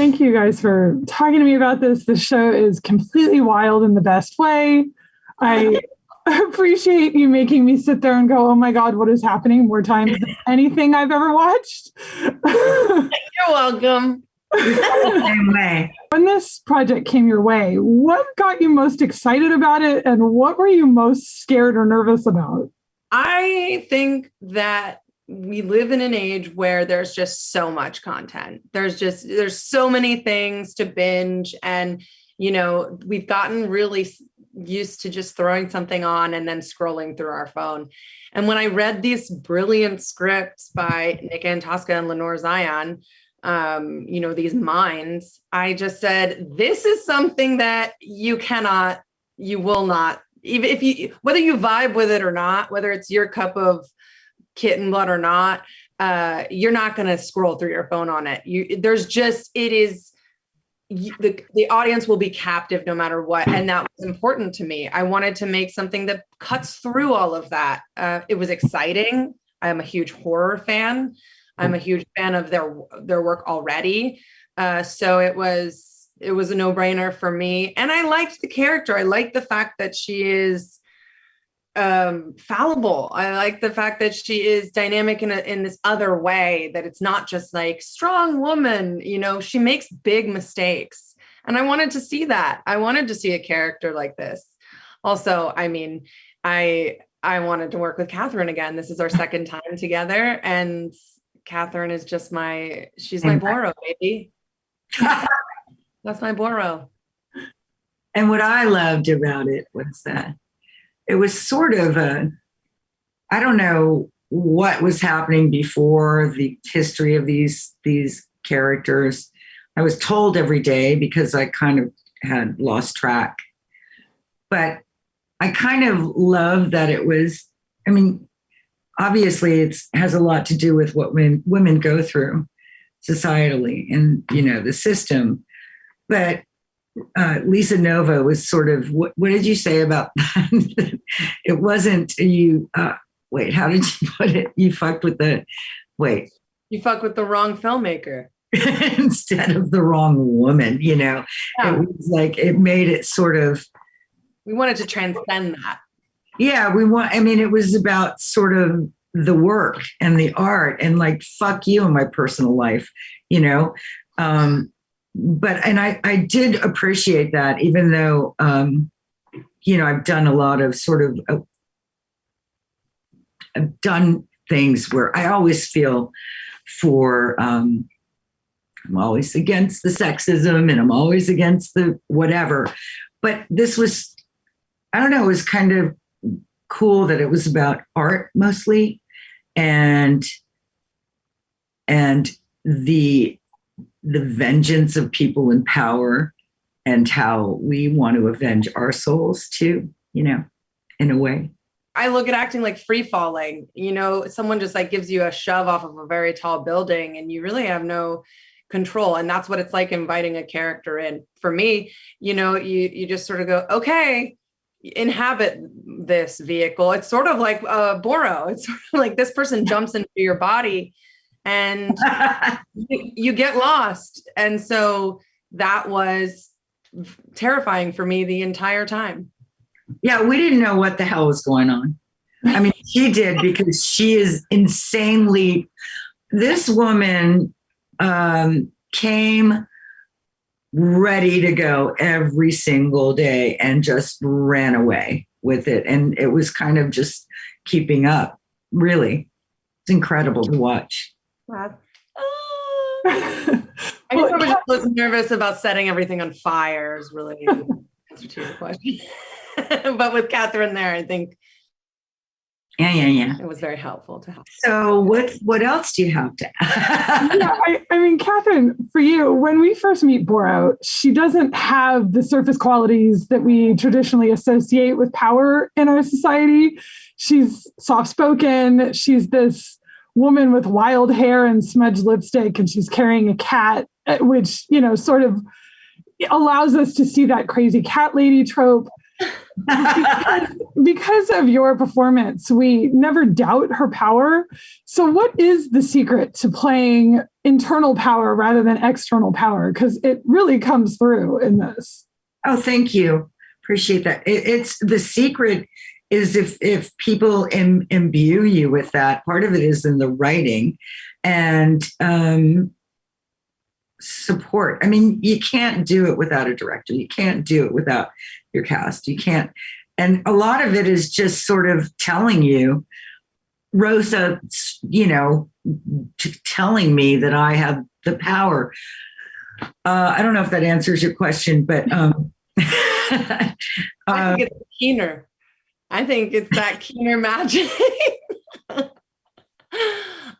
Thank you guys for talking to me about this. The show is completely wild in the best way. I appreciate you making me sit there and go, oh my God, what is happening more times than anything I've ever watched. You're welcome. The same way. When this project came your way, what got you most excited about it? And what were you most scared or nervous about? I think that we live in an age where there's just so much content. There's so many things to binge. And, we've gotten really used to just throwing something on and then scrolling through our phone. And when I read these brilliant scripts by Nick Antosca and Lenore Zion, these minds, I just said, this is something that you will not, even if whether you vibe with it or not, whether it's your cup of kitten blood or not, you're not going to scroll through your phone on it. The audience will be captive no matter what. And that was important to me. I wanted to make something that cuts through all of that. It was exciting. I'm a huge horror fan. I'm a huge fan of their work already. So it was a no-brainer for me. And I liked the character. I liked the fact that she is fallible. I like the fact that she is dynamic in this other way, that it's not just like strong woman, she makes big mistakes. And I wanted to see that. I wanted to see a character like this. Also, I wanted to work with Catherine again. This is our second time together, and Catherine is just she's my Boro, baby. That's my Boro. And what I loved about it was that it was sort of I don't know what was happening before the history of these characters. I was told every day because I kind of had lost track. But I kind of love that it was, obviously it has a lot to do with what women go through societally and, the system. But Lisa Nova was sort of, what did you say about that? It wasn't you, wait, how did you put it? You fucked with the wrong filmmaker. Instead of the wrong woman, Yeah. It was like, it made it sort of. We wanted to transcend that. Yeah, it was about sort of the work and the art and like, fuck you in my personal life, But I did appreciate that, even though, I've done a lot of sort of, I've done things where I always feel I'm always against the sexism and I'm always against the whatever. But this was, I don't know, it was kind of cool that it was about art mostly and the vengeance of people in power and how we want to avenge our souls too, in a way. I look at acting like free falling, someone just like gives you a shove off of a very tall building and you really have no control. And that's what it's like inviting a character in. For me, you just sort of go, okay, inhabit this vehicle. It's sort of like Boro. It's sort of like this person jumps into your body and you get lost. And so that was terrifying for me the entire time. Yeah, we didn't know what the hell was going on. She did, because she is insanely, this woman came ready to go every single day and just ran away with it. And it was kind of just keeping up, really. It's incredible to watch. Wow. I guess I was nervous about setting everything on fire is really the answer to your question. But with Catherine there, I think Yeah. it was very helpful to have. So what else do you have to add? Yeah, Catherine, for you, when we first meet Boro, she doesn't have the surface qualities that we traditionally associate with power in our society. She's soft-spoken. She's this woman with wild hair and smudged lipstick, and she's carrying a cat, which, sort of allows us to see that crazy cat lady trope. Because of your performance, we never doubt her power. So what is the secret to playing internal power rather than external power, because it really comes through in this. Oh, thank you. Appreciate that. It's the secret is if people imbue you with that. Part of it is in the writing and support. I mean, you can't do it without a director. You can't do it without your cast. You can't. And a lot of it is just sort of telling you, Rosa, telling me that I have the power. I don't know if that answers your question, but I think it's Keener. I think it's that Keener magic.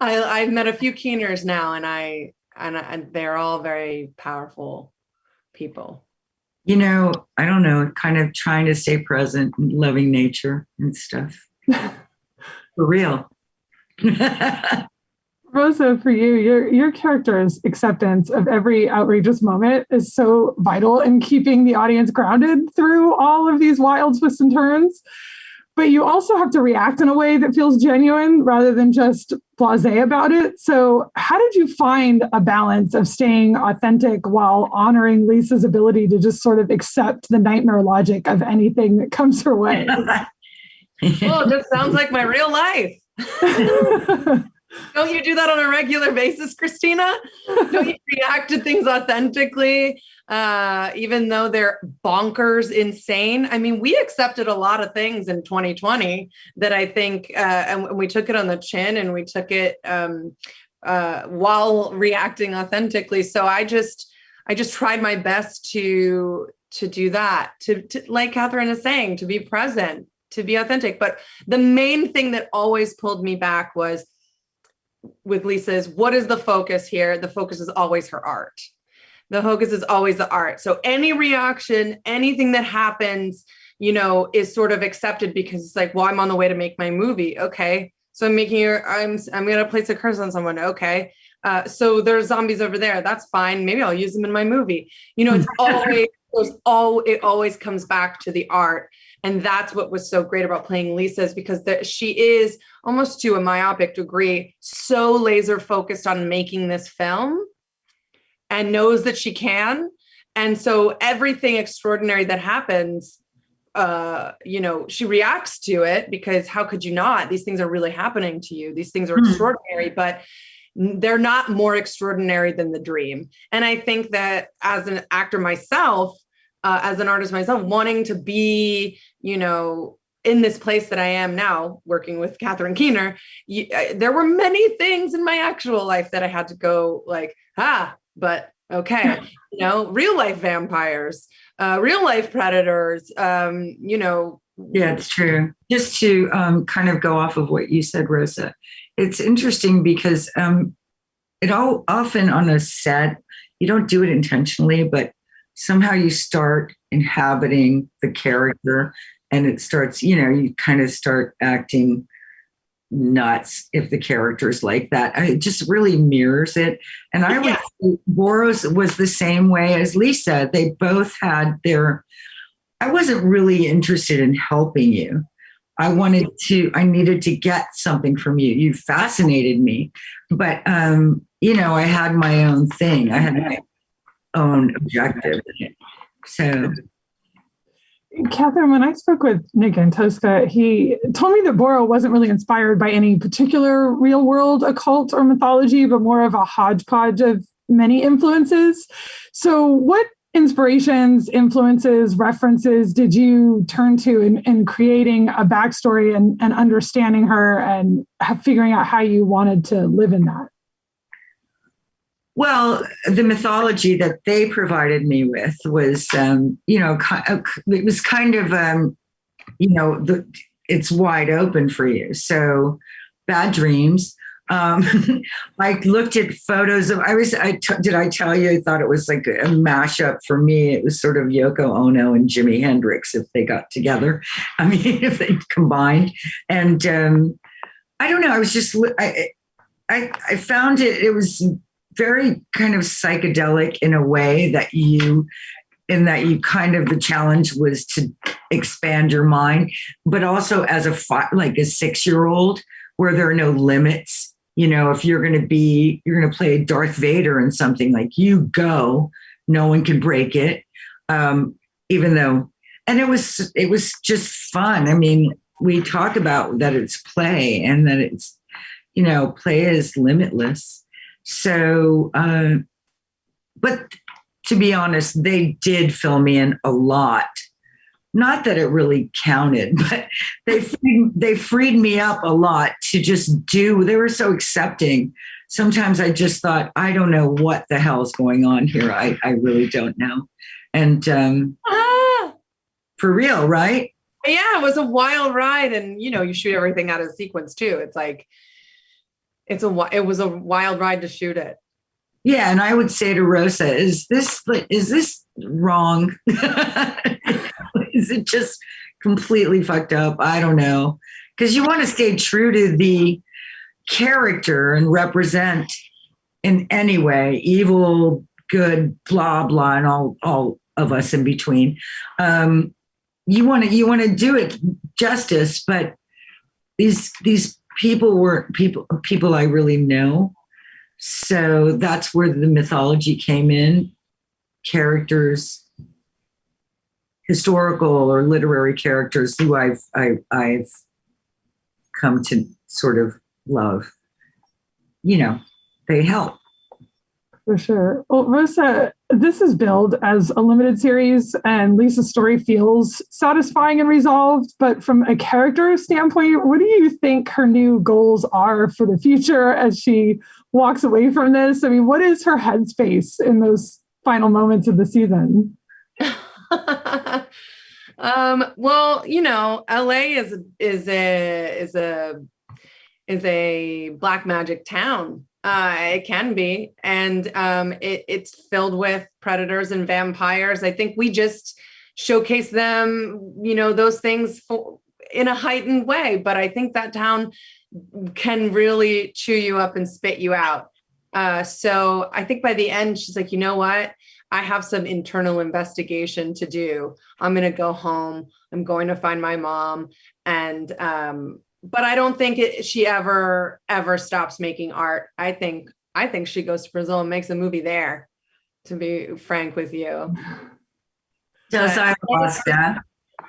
I've met a few Keeners now, and they're all very powerful people. I don't know, kind of trying to stay present and loving nature and stuff. For real. Rosa, for you, your character's acceptance of every outrageous moment is so vital in keeping the audience grounded through all of these wild twists and turns. But you also have to react in a way that feels genuine rather than just blasé about it. So how did you find a balance of staying authentic while honoring Lisa's ability to just sort of accept the nightmare logic of anything that comes her way? Well, it just sounds like my real life. Don't you do that on a regular basis, Christina? Don't you react to things authentically, even though they're bonkers insane? I mean, we accepted a lot of things in 2020 that I think, and we took it on the chin and we took it while reacting authentically. So I just tried my best to do that, to like Catherine is saying, to be present, to be authentic. But the main thing that always pulled me back was, with Lisa, is what is the focus here? The focus is always her art. The focus is always the art. So any reaction, anything that happens, is sort of accepted because it's like, well, I'm on the way to make my movie. Okay. So I'm going to place a curse on someone. Okay. So there's zombies over there. That's fine. Maybe I'll use them in my movie. It's always, it always comes back to the art. And that's what was so great about playing Lisa, is because she is, almost to a myopic degree, so laser focused on making this film and knows that she can. And so everything extraordinary that happens, she reacts to it, because how could you not? These things are really happening to you. These things are extraordinary, but they're not more extraordinary than the dream. And I think that as an actor myself, as an artist myself, wanting to be, in this place that I am now, working with Salazar Keener, there were many things in my actual life that I had to go like, but okay, real life vampires, real life predators, Yeah, it's true. Just to kind of go off of what you said, Rosa, it's interesting because often on a set, you don't do it intentionally, but somehow you start inhabiting the character, and it starts, you kind of start acting nuts if the character's like that. It just really mirrors it. And I would say Boro's was the same way as Lisa. They both had I wasn't really interested in helping you. I needed to get something from you. You fascinated me. But, I had my own thing. I had my own objective. So, Catherine, when I spoke with Nick Antosca, he told me that Boro wasn't really inspired by any particular real world occult or mythology, but more of a hodgepodge of many influences. So what inspirations, influences, references did you turn to in creating a backstory and understanding her and figuring out how you wanted to live in that? Well, the mythology that they provided me with was, it was kind of, it's wide open for you. So bad dreams. I looked at photos of, did I tell you, I thought it was like a mashup for me. It was sort of Yoko Ono and Jimi Hendrix if they got together. I mean, if they combined. And I don't know, I was just, I found it was very kind of psychedelic in a way that you kind of, the challenge was to expand your mind, but also as like a 6-year-old where there are no limits if you're going to play Darth Vader in something, like, you go, no one can break it. Even though, and it was just fun. I mean, we talk about that it's play and that it's, play is limitless. So, but to be honest, they did fill me in a lot. Not that it really counted, but they freed me up a lot to just do. They were so accepting. Sometimes I just thought, I don't know what the hell's going on here. I really don't know. And for real, right? Yeah, it was a wild ride. And, you shoot everything out of sequence too. It's like, it was a wild ride to shoot it. Yeah. And I would say to Rosa, is this wrong? Is it just completely fucked up? I don't know. Because you want to stay true to the character and represent in any way, evil, good, blah, blah, and all of us in between. You want to do it justice, but these people were people I really know. So that's where the mythology came in. Characters, historical or literary characters who I've come to sort of love. They help. For sure. Well, Rosa, this is billed as a limited series, and Lisa's story feels satisfying and resolved. But from a character standpoint, what do you think her new goals are for the future as she walks away from this? I mean, what is her headspace in those final moments of the season? Well, LA is a black magic town. It can be, and it's filled with predators and vampires. I think we just showcase them, those things in a heightened way. But I think that town can really chew you up and spit you out. So I think by the end, she's like, you know what? I have some internal investigation to do. I'm going to go home. I'm going to find my mom. And, but I don't think she ever stops making art. I think she goes to Brazil and makes a movie there, to be frank with you. Does ayahuasca.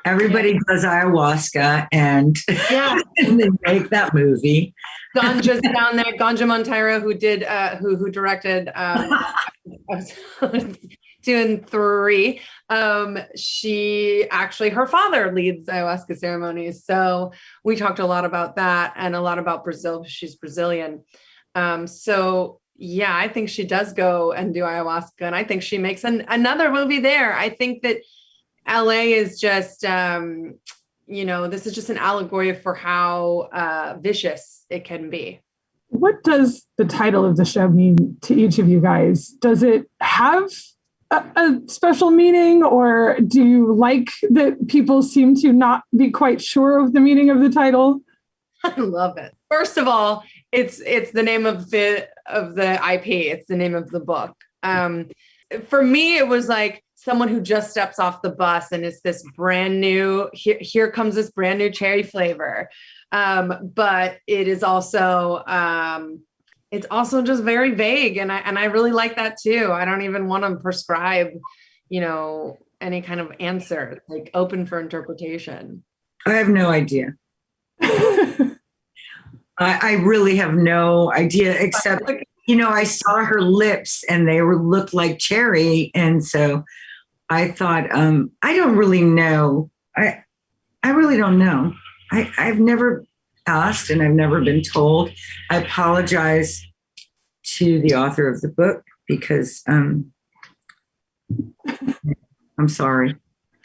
Everybody does ayahuasca and, and they make that movie. Ganja's down there. Ganja Monteiro, who did, who directed episodes 2 and 3. She actually, her father leads ayahuasca ceremonies. So we talked a lot about that and a lot about Brazil. She's Brazilian. So yeah, I think she does go and do ayahuasca, and I think she makes another movie there. I think that LA is just, this is just an allegory for how vicious it can be. What does the title of the show mean to each of you guys? Does it have a special meaning, or do you like that people seem to not be quite sure of the meaning of the title? I love it. First of all, it's the name of the IP. It's the name of the book. For me, it was like someone who just steps off the bus and it's this brand new, here comes this brand new cherry flavor. But it is also, it's also just very vague. And I really like that too. I don't even want to prescribe, any kind of answer, like open for interpretation. I have no idea. I really have no idea, except, I saw her lips and they looked like cherry. And so I thought, I don't really know. I really don't know. I've never asked and I've never been told. I apologize to the author of the book because I'm sorry.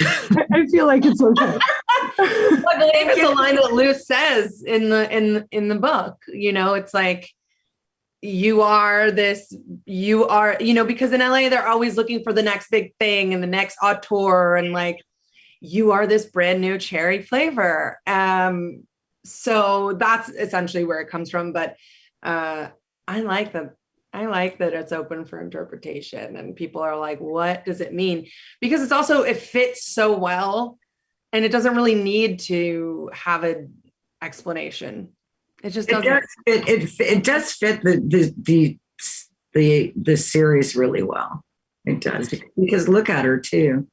I feel like it's okay. I believe it's a line that Lou says in the book. It's like, you are, because in LA, they're always looking for the next big thing and the next auteur, and like, you are this brand new cherry flavor. So that's essentially where it comes from. But I like that it's open for interpretation, and people are like, what does it mean? Because it fits so well, and it doesn't really need to have an explanation It just It doesn't. does fit. It does fit the series really well. It does, because look at her too.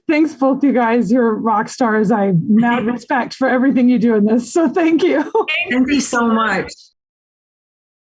Thanks, both you guys. You're rock stars. I have mad respect for everything you do in this. So thank you. Thank you so much.